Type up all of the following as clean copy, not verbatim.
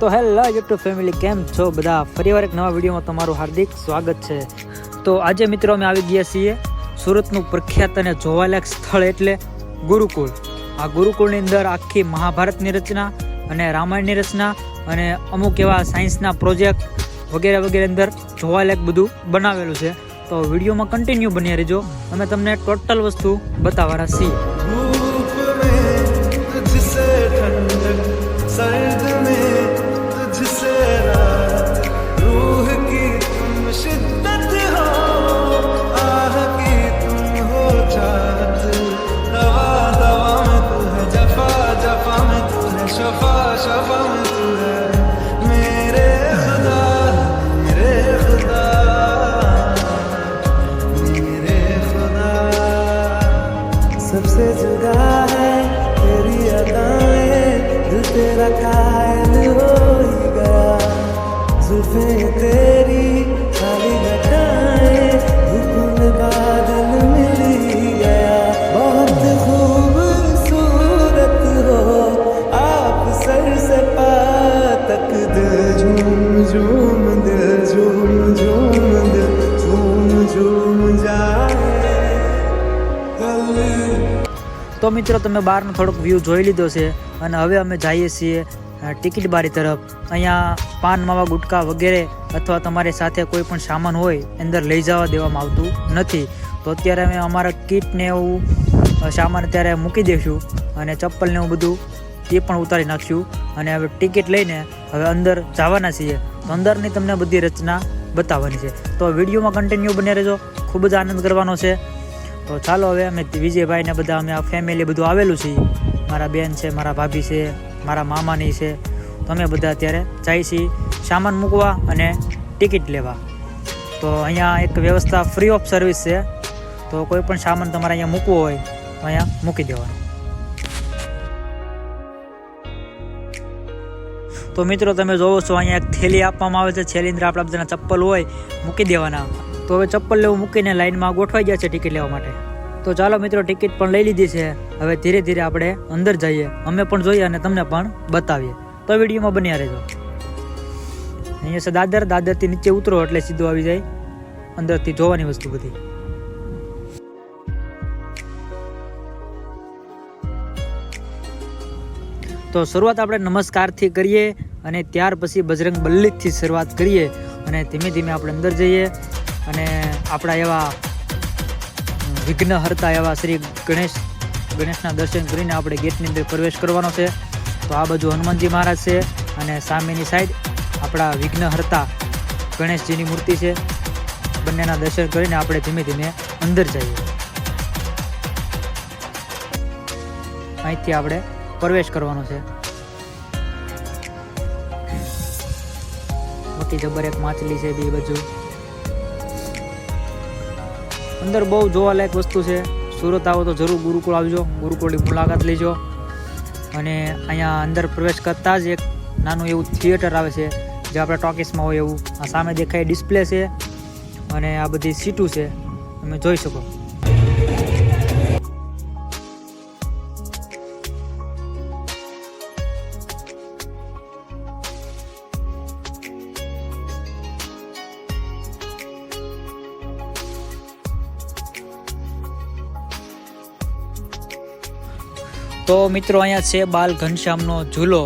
તો hello YouTube family, કેમ છો બધા? ફરીવાર એક નવા વિડીયોમાં તમારું હાર્દિક સ્વાગત છે. તો આજે મિત્રો અમે આવી ગયા છીએ સુરતનું પ્રખ્યાત અને જોવાલાયક સ્થળ એટલે ગુરુકુળ. આ ગુરુકુળની અંદર આખી મહાભારતની રચના અને રામાયણની રચના અને અમુક એવા સાયન્સના પ્રોજેક્ટ વગેરે વગેરે અંદર જોવાલાયક બધું બનાવેલું છે. તો વિડીયોમાં કન્ટિન્યુ બન્યા રહેજો, અમે તમને ટોટલ વસ્તુ બતાવવાના છીએ. सर्द में तुझसे रात, रूह की तुम शिद्दत हो, आह की तुम हो चाहत, दवा दवा में तू है, जफा जफा में तू है, शफा शफा में तू है, मेरे खुदा मेरे खुदा मेरे खुदा. सबसे जुदा है तेरी अदाएं, तेरा कायल हो ही गया, जुल्फें तेरी काली घटाएं, धुंध बादल मिल ही गया, बहुत खूबसूरत हो आप सर से पा तक, दिल झूम झूम दिल झूम झूम दिल झूम झूम जाए. તો મિત્રો તમે બહારનો થોડોક વ્યૂ જોઈ લીધો છે અને હવે અમે જઈએ છીએ ટિકિટ બારી તરફ. અહીંયા પાન માવા ગુટકા વગેરે અથવા તમારી સાથે કોઈ પણ સામાન હોય અંદર લઈ જવા દેવામાં આવતું નથી. તો અત્યારે અમે અમારા કીટ ને એવું સામાન અત્યારે મૂકી દઈશું અને ચપ્પલ ને એવું બધું એ પણ ઉતારી નાખશું અને હવે ટિકિટ લઈને હવે અંદર જવાના છીએ. તો અંદરની તમને બધી રચના બતાવવાની છે. તો વિડીયોમાં કન્ટિન્યુ બન્યા રહેજો, ખૂબ જ આનંદ કરવાનો છે. તો ચાલો હવે અમે વિજયભાઈ ને બધા અમે આ ફેમિલી બધું આવેલું છીએ. મારા બેન છે, મારા ભાભી છે, મારા મામાની છે. તો અમે બધા અત્યારે જઈએ છીએ સામાન મૂકવા અને ટિકિટ લેવા. તો અહીંયા એક વ્યવસ્થા ફ્રી ઓફ સર્વિસ છે. તો કોઈ પણ સામાન તમારે અહીંયા મૂકવો હોય તો અહીંયા મૂકી દેવાનો. તો મિત્રો તમે જોવો છો અહીંયા એક થેલી આપવામાં આવે છે. થેલી અંદર આપણા બધાના ચપ્પલ હોય મૂકી દેવાના. તો હવે ચપ્પલ લેવું મૂકીને લાઈનમાં ગોઠવાઈ ગયા છે ટિકિટ લેવા માટે. તો ચાલો મિત્રો, ટિકિટ પણ લઈ લીધી છે. હવે ધીરે ધીરે આપણે અંદર જઈએ, અમે પણ જોઈએ અને તમને પણ બતાવીએ. તો વિડીયોમાં બન્યા રહેજો. અહીંયા છે દાદર, દાદરથી નીચે ઉતરો એટલે સીધું આવી જાય અંદરથી જોવાની વસ્તુ બધી. તો શરૂઆત આપણે નમસ્કારથી કરીએ અને ત્યાર પછી બજરંગ બલ્લીથી શરૂઆત કરીએ અને ધીમે ધીમે આપણે અંદર જઈએ અને આપણા એવા વિઘ્નહર્તા એવા શ્રી ગણેશના દર્શન કરીને આપણે ગેટની અંદર પ્રવેશ કરવાનો છે. તો આ બાજુ હનુમાનજી મહારાજ છે અને સામેની સાઈડ આપણા વિઘ્નહર્તા ગણેશજીની મૂર્તિ છે. બંનેના દર્શન કરીને આપણે ધીમે ધીમે અંદર જઈએ. અહીંથી આપણે પ્રવેશ કરવાનો છે. મોટી જબર એક માછલી છે બે બાજુ. અંદર બહુ જોવાલાયક વસ્તુ છે. સુરત આવો તો જરૂર ગુરુકુળ આવજો, ગુરુકુળની મુલાકાત લેજો. અને અહીંયા અંદર પ્રવેશ કરતાં જ એક નાનું એવું થિયેટર આવે છે જે આપણે ટોકીસમાં હોય એવું. આ સામે દેખાય ડિસ્પ્લે છે અને આ બધી સીટું છે, તમે જોઈ શકો. તો મિત્રો અહીંયા છે બાલ ઘનશ્યામનો ઝૂલો,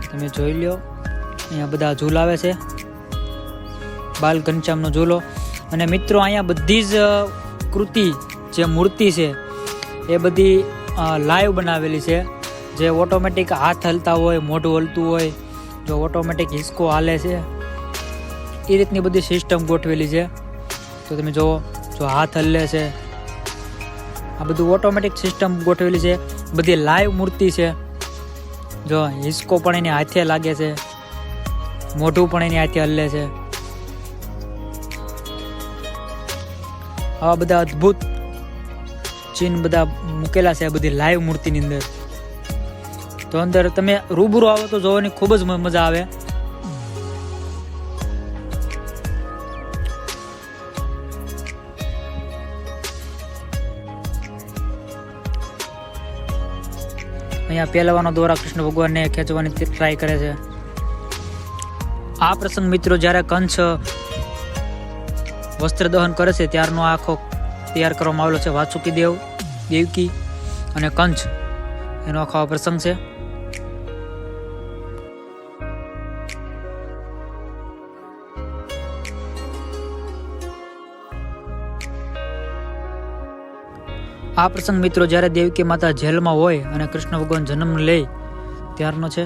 તમે જોઈ લો. અહીંયા બધા ઝૂલા આવે છે, બાલ ઘનશ્યામનો ઝૂલો. અને મિત્રો અહીંયા બધી જ કૃતિ જે મૂર્તિ છે એ બધી લાઈવ બનાવેલી છે. જે ઓટોમેટિક હાથ હલતા હોય, મોઢું હલતું હોય, જો ઓટોમેટિક હિસકો હાલે છે એ રીતની બધી સિસ્ટમ ગોઠવેલી છે. તો તમે જુઓ, જો હાથ હલે છે, આ બધું ઓટોમેટિક સિસ્ટમ ગોઠવેલી છે. બધી લાઈવ મૂર્તિ છે. જો હિસકો પણ એની હાથે લાગે છે, મોઢું પણ એની હાથે હલે છે. આવા બધા અદ્ભુત ચિહ્ન બધા મૂકેલા છે આ બધી લાઈવ મૂર્તિની અંદર. તો અંદર તમે રૂબરૂ આવો તો જોવાની ખૂબ જ મજા આવે. અહીંયા પહેલવાનો દ્વારા કૃષ્ણ ભગવાનને ખેંચવાની ટ્રાય કરે છે. આ પ્રસંગ મિત્રો જ્યારે કંસ વસ્ત્ર દહન કરે છે ત્યારનો આખો તૈયાર કરવામાં આવેલો છે. વાસુકી દેવકી અને કંસ એનો આખો આ પ્રસંગ છે. આ પ્રસંગ મિત્રો જ્યારે દેવકી માતા જેલમાં હોય અને કૃષ્ણ ભગવાન જન્મ લે ત્યારનો છે.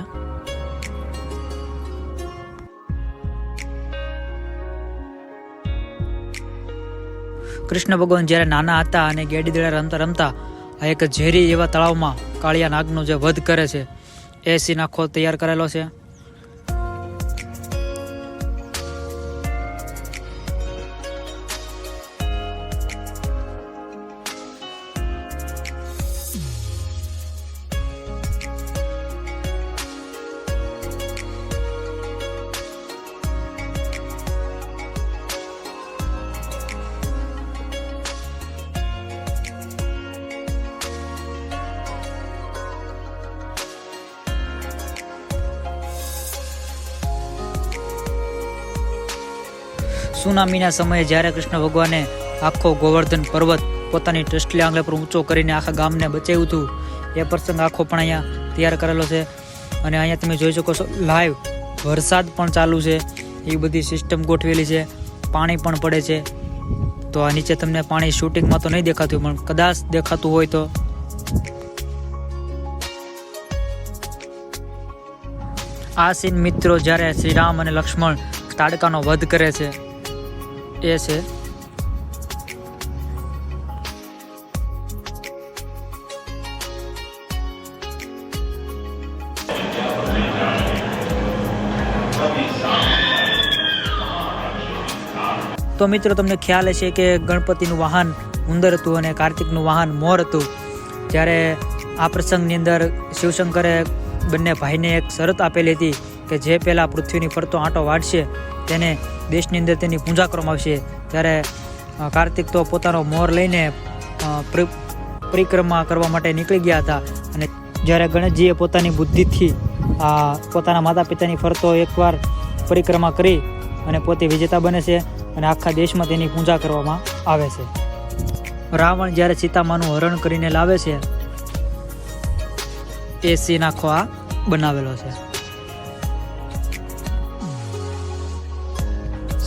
કૃષ્ણ ભગવાન જ્યારે નાના હતા અને ગેડી દડા રમતા રમતા આ એક ઝેરી એવા તળાવમાં કાળિયા નાગનો જે વધ કરે છે એ સીન આખો તૈયાર કરેલો છે. સુનામીના સમયે જ્યારે કૃષ્ણ ભગવાને આખો ગોવર્ધન પર્વત પોતાની ટસલી આંગળી પર ઊંચો કરીને આખા ગામને બચાવ્યું હતું એ પ્રસંગ આખો પણ અહીંયા તૈયાર કરેલો છે. અને અહીંયા તમે જોઈ શકો છો લાઈવ વરસાદ પણ ચાલુ છે, એ બધી સિસ્ટમ ગોઠવેલી છે, પાણી પણ પડે છે. તો આ નીચે તમને પાણી શૂટિંગમાં તો નહીં દેખાતું પણ કદાચ દેખાતું હોય તો. આ સીન મિત્રો જ્યારે શ્રી રામ અને લક્ષ્મણ તાડકાનો વધ કરે છે એ છે. તો મિત્રો તમને ખ્યાલ હશે કે ગણપતિનું વાહન ઉંદર હતું અને કાર્તિકનું વાહન મોર હતું. ત્યારે આ પ્રસંગની અંદર શિવશંકરે બંને ભાઈને એક શરત આપેલી હતી કે જે પહેલાં પૃથ્વીની ફરતો આંટો વાળશે તેને દેશની અંદર તેની પૂજા કરવામાં આવશે. ત્યારે કાર્તિક તો પોતાનો મોર લઈને પરિક્રમા કરવા માટે નીકળી ગયા હતા. અને જ્યારે ગણેશજીએ પોતાની બુદ્ધિથી પોતાના માતા પિતાની ફરતો એકવાર પરિક્રમા કરી અને પોતે વિજેતા બને છે અને આખા દેશમાં તેની પૂજા કરવામાં આવે છે. રાવણ જ્યારે સીતામાનું હરણ કરીને લાવે છે એ સીન આખો આ બનાવેલો છે.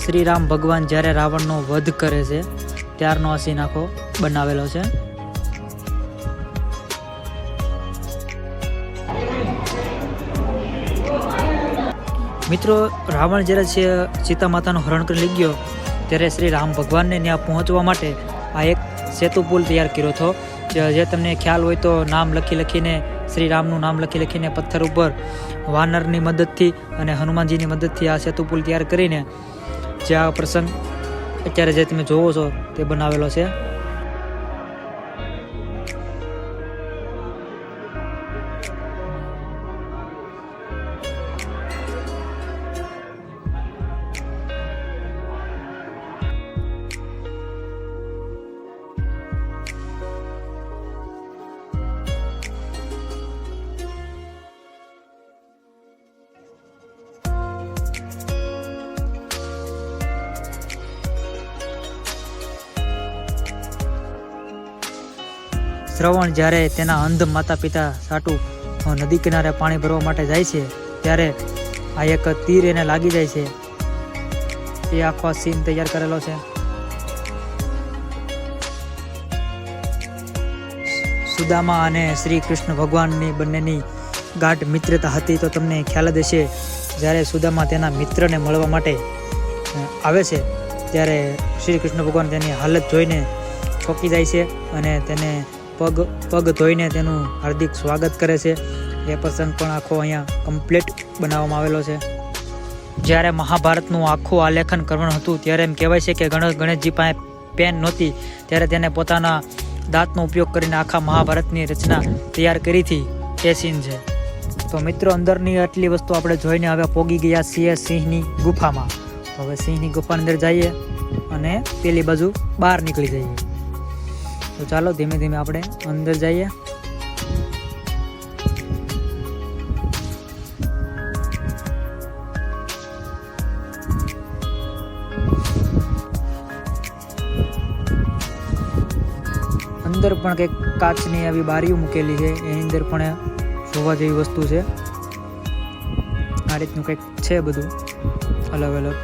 શ્રી રામ ભગવાન જ્યારે રાવણનો વધ કરે છે ત્યારનો આ સીન આખો બનાવેલો છે. મિત્રો રાવણ જ્યારે સીતા માતાનું હરણ કરી લઈ ગયો ત્યારે શ્રી રામ ભગવાનને ત્યાં પહોંચવા માટે આ એક સેતુ પુલ તૈયાર કર્યો હતો. જે તમને ખ્યાલ હોય તો નામ લખીને શ્રી રામનું નામ લખીને પથ્થર ઉપર વાનરની મદદથી અને હનુમાનજીની મદદથી આ સેતુ પુલ તૈયાર કરીને જે આ પ્રસંગ અત્યારે જે તમે જોવો છો તે બનાવેલો છે. શ્રવણ જ્યારે તેના અંધ માતા પિતા સાટુ નદી કિનારે પાણી ભરવા માટે જાય છે ત્યારે આ એક તીર એને લાગી જાય છે. એ આખો સીન તૈયાર કરેલો છે. સુદામા અને શ્રી કૃષ્ણ ભગવાનની બંનેની ગાઢ મિત્રતા હતી. તો તમને ખ્યાલ જ હશે જ્યારે સુદામા તેના મિત્રને મળવા માટે આવે છે ત્યારે શ્રી કૃષ્ણ ભગવાન તેની હાલત જોઈને ચોંકી જાય છે અને તેને પગ ધોઈને તેનું હાર્દિક સ્વાગત કરે છે. એ પ્રસંગ પણ આખો અહીંયા કમ્પ્લીટ બનાવવામાં આવેલો છે. જ્યારે મહાભારતનું આખું આલેખન કરવાનું હતું ત્યારે એમ કહેવાય છે કે ગણેશજી પાસે પેન નહોતી ત્યારે તેને પોતાના દાંતનો ઉપયોગ કરીને આખા મહાભારતની રચના તૈયાર કરી હતી. એ સીન છે. તો મિત્રો અંદરની આટલી વસ્તુ આપણે જોઈને હવે પોગી ગયા છીએ સિંહની ગુફામાં. તો હવે સિંહની ગુફાની અંદર જઈએ અને પેલી બાજુ બહાર નીકળી જઈએ. તો ચાલો ધીમે ધીમે આપણે અંદર જઈએ. અંદર પણ કંઈક કાચની આવી બારીઓ મૂકેલી છે, એની અંદર પણ જોવા જેવી વસ્તુ છે. આ રીતનું કંઈક છે બધું અલગ અલગ.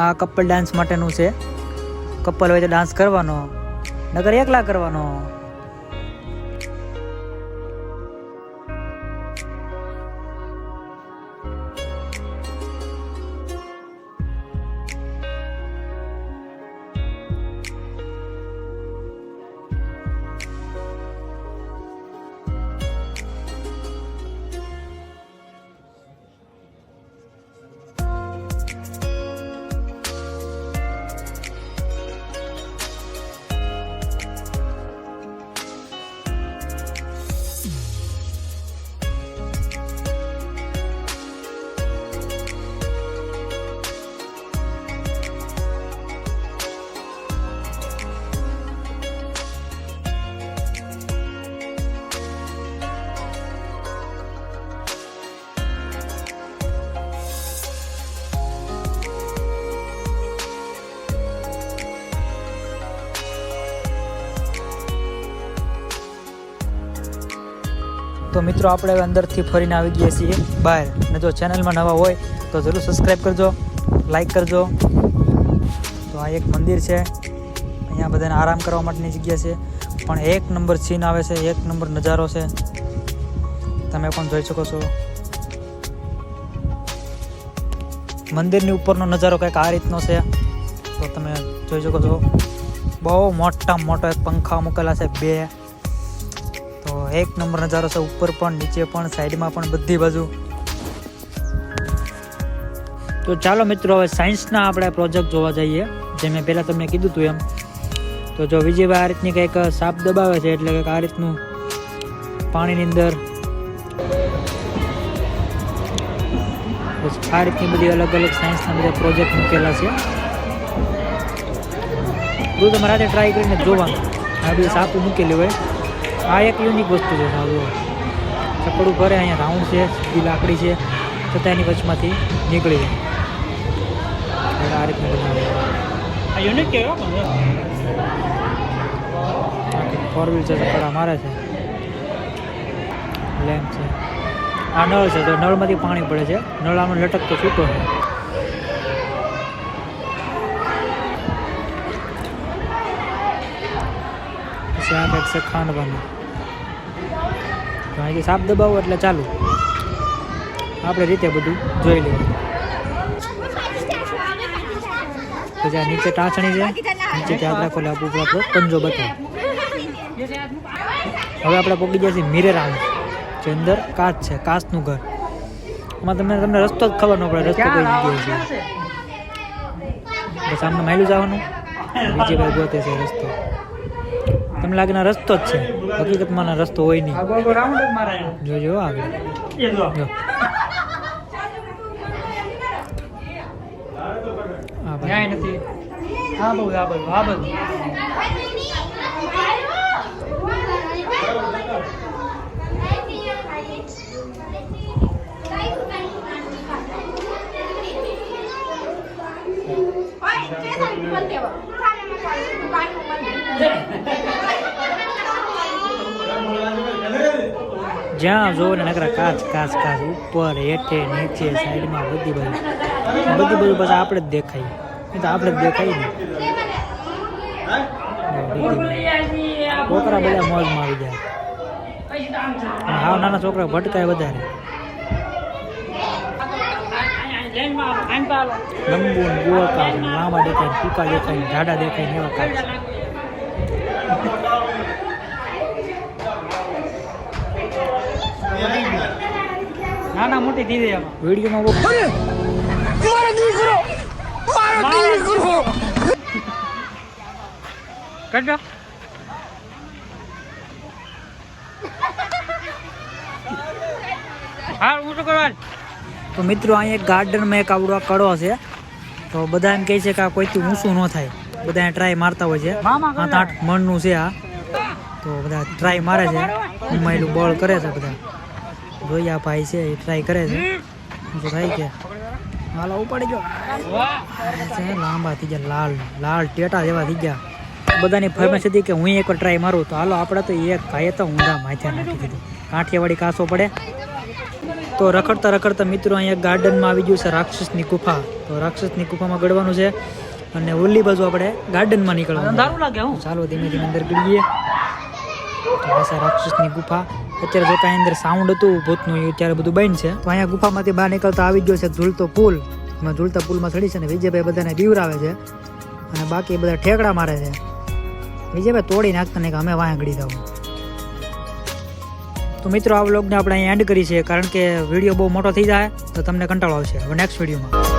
આ કપલ ડાન્સ માટેનું છે. કપલ હોય તો ડાન્સ કરવાનો, નકર એકલા કરવાનો. તો મિત્રો આપણે હવે અંદરથી ફરીને આવી ગયા છીએ બહાર. અને જો ચેનલમાં નવા હોય તો જરૂર સબસ્ક્રાઈબ કરજો, લાઈક કરજો. તો આ એક મંદિર છે, અહીંયા બધાને આરામ કરવા માટેની જગ્યા છે, પણ એક નંબર સીન આવે છે, એક નંબર નજારો છે, તમે પણ જોઈ શકો છો. મંદિરની ઉપરનો નજારો કંઈક આ રીતનો છે, તો તમે જોઈ શકો છો. બહુ મોટા એક પંખા મૂકેલા છે 2. તો એક નંબર નજારો છે, ઉપર પણ નીચે પણ સાઈડમાં પણ બધી બાજુ. તો ચાલો મિત્રો હવે સાયન્સના આપણે પ્રોજેક્ટ જોવા જઈએ, જે મેં પહેલાં તમને કીધું હતું એમ. તો જો વિજયભાઈ આ રીતની કંઈક સાપ દબાવે છે, એટલે કંઈક આ રીતનું પાણીની અંદર આ રીતની બધી અલગ અલગ સાયન્સના બધા પ્રોજેક્ટ મૂકેલા છે. બધું તમારે રાતે ટ્રાય કરીને જોવાનું. આ બધી સાપ મૂકેલી હોય. આ એક યુનિક વસ્તુ છે. ચકડું કરે, અહીંયા રાઉન્ડ છે, સીધી લાકડી છે, છતાં એની વચમાંથી નીકળી જાય. આ રીતનું બનાવે. આ યુનિક કહેવાય. 4 વ્હીલ છે, ચકડા મારે છે. લેમ્પ છે. આ નળ છે, તો નળમાંથી પાણી પડે છે. નળ આનો લટકતો છૂટો છે. પછી આ કંઈક છે ખાંડવાનું. તો અહીંથી સાપ દબાવો એટલે ચાલુ. આપણે રીતે બધું જોઈ લઈએ. પછી આ નીચે ટાંચણી છે, નીચેથી આપણે ખોલે આપણો પંજો બતાવે. હવે આપણે પહોંચી ગયા છીએ મિરર હાઉસ, જે અંદર કાચ છે, કાચનું ઘર. એમાં તમને રસ્તો જ ખબર ન પડે, રસ્તો કઈ જગ્યાએ છે. બસ આમને માયલું જવાનું, બીજી ભાઈ ગોતે છે રસ્તો. તમને લાગે ના રસ્તો જ છે, હકીકતમાં ના રસ્તો હોય નહીં. જોજો આગળ નથી. હા બહુ આ બધું જ્યાં જોવો ને નકરા કાચ કાચ કાચ, ઉપર હેઠે નીચે સાઈડમાં બધી બાજુ પછી આપણે જ દેખાય. એ તો આપણે જ દેખાય ને. છોકરા બધા મોજમાં આવી જાય. હાવ નાના છોકરા ભટકાય વધારે. લંબુ ને ગોળકા ને લાંબા દેખાય, ટૂંકા દેખાય, જાડા દેખાય ને એવા કાચ. નાના મોટી દીધી એમાં વિડીયોમાં કટો હા હું શું કરવા. તો મિત્રો અહીંયા એક ગાર્ડનમાં એક આવડો કડો છે. તો બધા એમ કહે છે કે આ કોઈથી ઊંચું ન થાય, બધા ટ્રાય મારતા હોય છે. 7-8 મણનું છે આ. તો બધા ટ્રાય મારે છે, ઉમાયેલું બોલ કરે છે બધા. જોઈએ આ ભાઈ છે એ ટ્રાય કરે છે. શું થાય કે હાલો ઉપાડી ગયો. લાંબા થઈ ગયા, લાલ લાલ ટેટા જેવા થઈ ગયા. બધાની ફરમાઈશ હતી કે હું એકવાર ટ્રાય મારું. તો હાલો આપણે તો એક ભાઈએ તો ઊંધા માથે નાખી દીધું. કાંઠિયાવાડી કાસો પડે. તો રખડતા રખડતા મિત્રો અહીંયા ગાર્ડનમાં આવી ગયું છે રાક્ષસની ગુફા. તો રાક્ષસની ગુફામાં ગળવાનું છે અને ઓલી બાજુ આપણે ગાર્ડનમાં નીકળવાનું. ચાલો ધીમે ધીમે અંદર ગળીએ. તો આ છે રાક્ષસની ગુફા. અત્યારે જો કાંઈ અંદર સાઉન્ડ હતું ભૂતનું એ ત્યારે બધું બંધ છે. તો અહીંયા ગુફામાંથી બહાર નીકળતા આવી ગયો છે ઝૂલતો પુલ. એમાં ઝૂલતા પુલમાં ચડી છે ને વિજયભાઈ બધાને બીવરાવે છે અને બાકી બધા ઠેકડા મારે છે. વિજયભાઈ તોડી નાખતા નહીં કે અમે વાંહે ગળી જાવ. તો મિત્રો આ વ્લોગને આપણે અહીંયા એન્ડ કરી છે, કારણ કે વિડીયો બહુ મોટો થઈ જાય તો તમને કંટાળો આવશે. હવે નેક્સ્ટ વિડીયોમાં